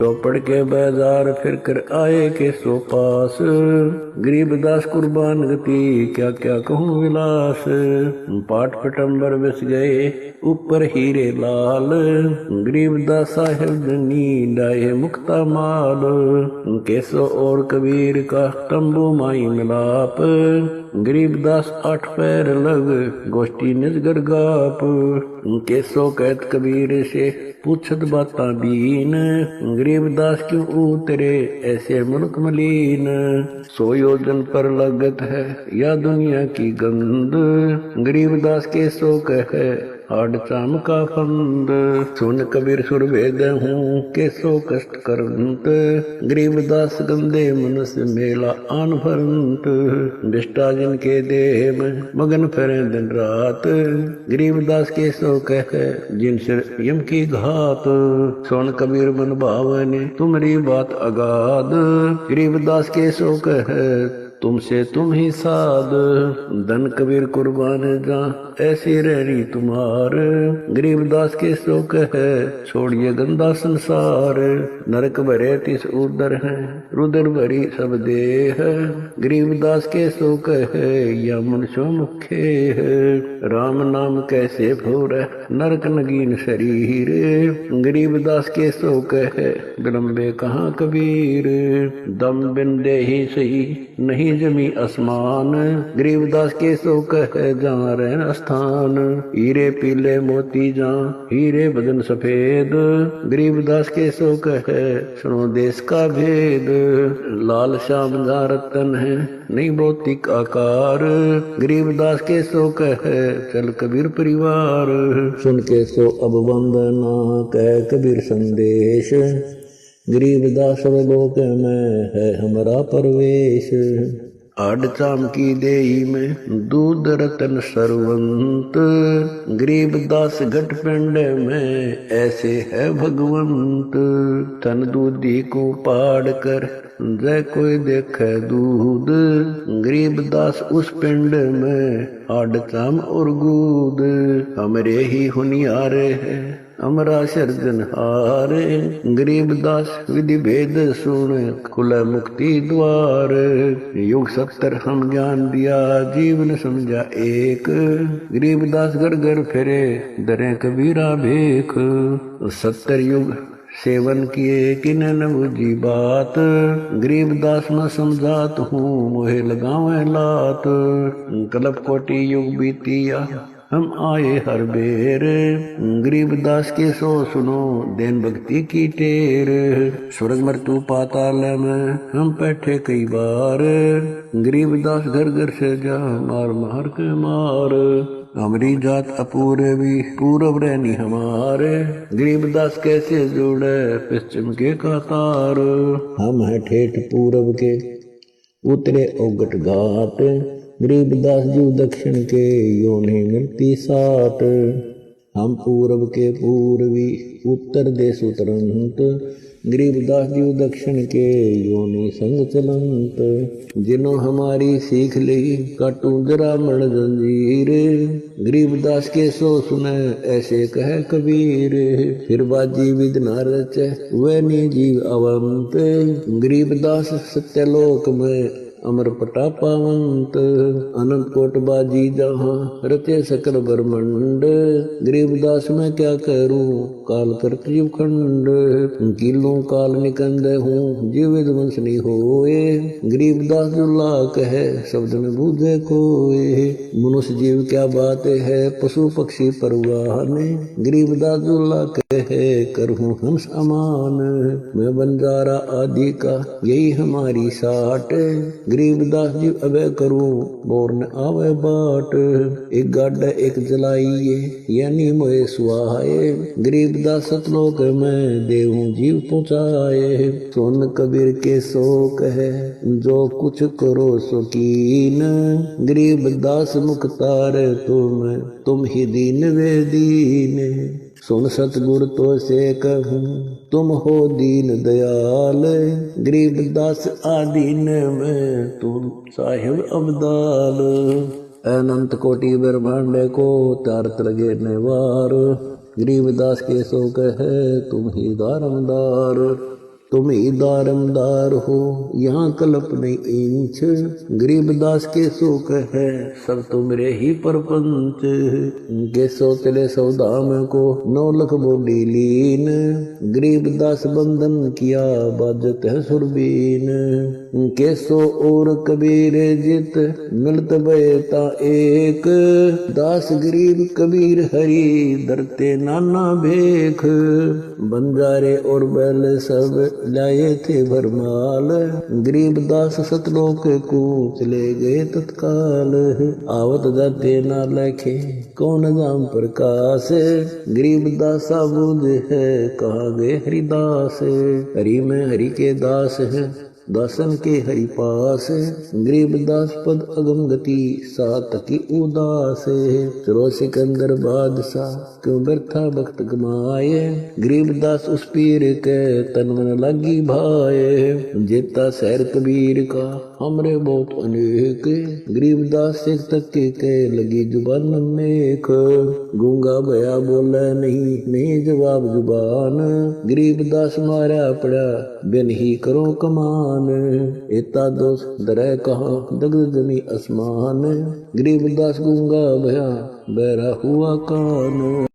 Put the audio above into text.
चौपड़ के बाजार फिर कर आए के सो पास, गरीबदास कुर्बान गति क्या क्या कहूँ विलास। पाट पटंबर बस गए ऊपर हीरे लाल, गरीबदास साहेब धनी डाये मुक्ता माल। केसो और कबीर का तंबू माई मिलाप, गरीबदास आठ पैर लग गोष्ठी निजगर गाप। केसो कहत कबीर से पूछत बाता बीन, गरीबदास क्यों उतरे ऐसे मुल्क मलीन। 100 योजन पर लगत है या दुनिया की गंद, गरीबदास के सो कहे हाड चाम का फंद। सुन कबीर सुर वेद हूँ के सो कष्ट करंत, गरीबदास गंदे मनुष्य मेला आन भरंत। बिष्टा जिनके देह में मगन फिरे दिन रात, गरीबदास के सो कहे जिन सिर यम की घात। सुन कबीर मन भावने तुम्हारी बात अगाध, गरीबदास के सो कहे तुमसे तुम ही साध। धन कबीर कुर्बान जा ऐसी रहनी तुम्हार, गरीबदास के सो कहे छोड़िए गंदा संसार। नरक भरे तिस उदर है रुदर भरी सब देह, गरीबदास के सो कहे या मनुष्य मुखे है। राम नाम कैसे भोर नरक नगीन शरीर, गरीबदास के सो कहे विलंबे कहाँ कबीर। दम बिन दे ही सही नहीं जमी आसमान, गरीबदास के सो कहे जहाँ रहन स्थान। हीरे पीले मोती जहाँ हीरे बदन सफेद, गरीबदास के सो कहे सुनो देश का भेद। लाल श्याम जहाँ रतन है नहीं भौतिक आकार, गरीबदास के सो कहे चल कबीर परिवार। सुन के सो अब वंदना कह कबीर संदेश, गरीबदास लोक में है हमारा परवेश। आड चाम की देही में दूध रतन सरवंत, गरीबदास घट पिंड में ऐसे है भगवंत। तन दूधी को पाड़ कर जय कोई देखे दूध, गरीबदास उस पिंड में आड चाम और गूद। हमरे ही हुनियारे है अमरा सर्जनहार, गरीबदास विधि भेद सुन खुला मुक्ति द्वार। युग 70 हम ज्ञान दिया जीवन समझा एक, गरीबदास घर घर फिरे दरे कबीरा भेख। 70 युग सेवन किए किन न बुझी बात, गरीबदास न समझात हूँ मोहे लगावे लात। कलप कोटि युग बीतिया हम आए हर बेर, गरीबदास के सो सुनो देन भक्ति की टेर। स्वर्ग मृत्यु पाताल में हम बैठे कई बार, गरीबदास घर घर से जा मार मार के मार। हमारी जात अपूर्वी पूरब रहनी हमारे, गरीबदास कैसे जुड़े पश्चिम के कतार। हम है ठेठ पूरब के उतरे औगट घाट, गरीबदास जी दक्षिण के यो नहीं मिलती साट। हम पूरब के पूर्वी उत्तर देश उतरंत, गरीबदास जी दक्षिण के यो नहीं संग चलंत। जिन्हों हमारी सीख ली काटू जरा मण जंजीर, गरीबदास के सो सुने ऐसे कहे कबीर। फिर बाजी विद न रचे वह नी जीव अवंत, गरीबदास सत्यलोक में अमर पटा पावंत। अनंत कोट बाजी जहाँ रचे सकल ब्रह्मंड, गरीबदास मैं क्या करूं काल करत जीव खंड। किलों काल निकंद हूँ जीव वंश नहीं होए, गरीबदास जुल्ला कहे शब्द में बूझे कोए। मनुष्य जीव क्या बात है पशु पक्षी परवान, गरीबदास जुल्ला कहे करहूँ हंस अमान। मैं बंजारा आदि का यही हमारी साट, गरीबदास जी अबे करूं बोर न आवे बाट। एक गाड़ा एक जलाइए यानी मोए सुहाए, गरीबदास सतलोक में देहूं जीव पहुँचाए। सोन कबीर के शोक है जो कुछ करो सो कीन, गरीबदास मुख्तार तुम ही दीन वे दीन। सुन सतगुर तो से कहूँ तुम हो दीन दयाल, गरीबदास आदीन में तुम साहिब अब्दाल। अनंत कोटि ब्रह्मांड को तारत लगे नेवार, गरीबदास के सो कहे तुम ही दारमदार। तुम ही दारमदार हो यहाँ कल्प नहीं इंच। गरीबदास के शोक है सब तुमरे ही परपंच। के सोतले सौदाम को 9 लख बोली लीन। गरीबदास बंधन किया बाजत है सुरबीन। के सो और कबीर जित मिलत बयता एक। दास गरीब कबीर हरि धरते नाना भेख। बंजारे और बैल सब लाए थे भरमाल। गरीबदास सतलोक को चले गए तत्काल। आवत जाते ना लखे कौन नाम प्रकाश। गरीबदास बूझ है कहा गए हरिदास। हरि में हरि के दास है दासन के हरि पास। गरीबदास पद अगम गति सात की उदास। चलो सिकंदर बादशाह क्यों व्यर्था भक्त गमाए। गरीबदास उस पीर के तन मन लागी भाए। जेता शहर कबीर का हमरे बहुत अनेक। गरीबदास से तक के लगी जुबान मेख। गूंगा भया बोले नहीं जवाब जुबान। गरीबदास मारा पड़ा बिन ही करो कमान। एता दोष दरय कहा दग जमी आसमान। गरीबदास गूंगा भया बहरा हुआ कान।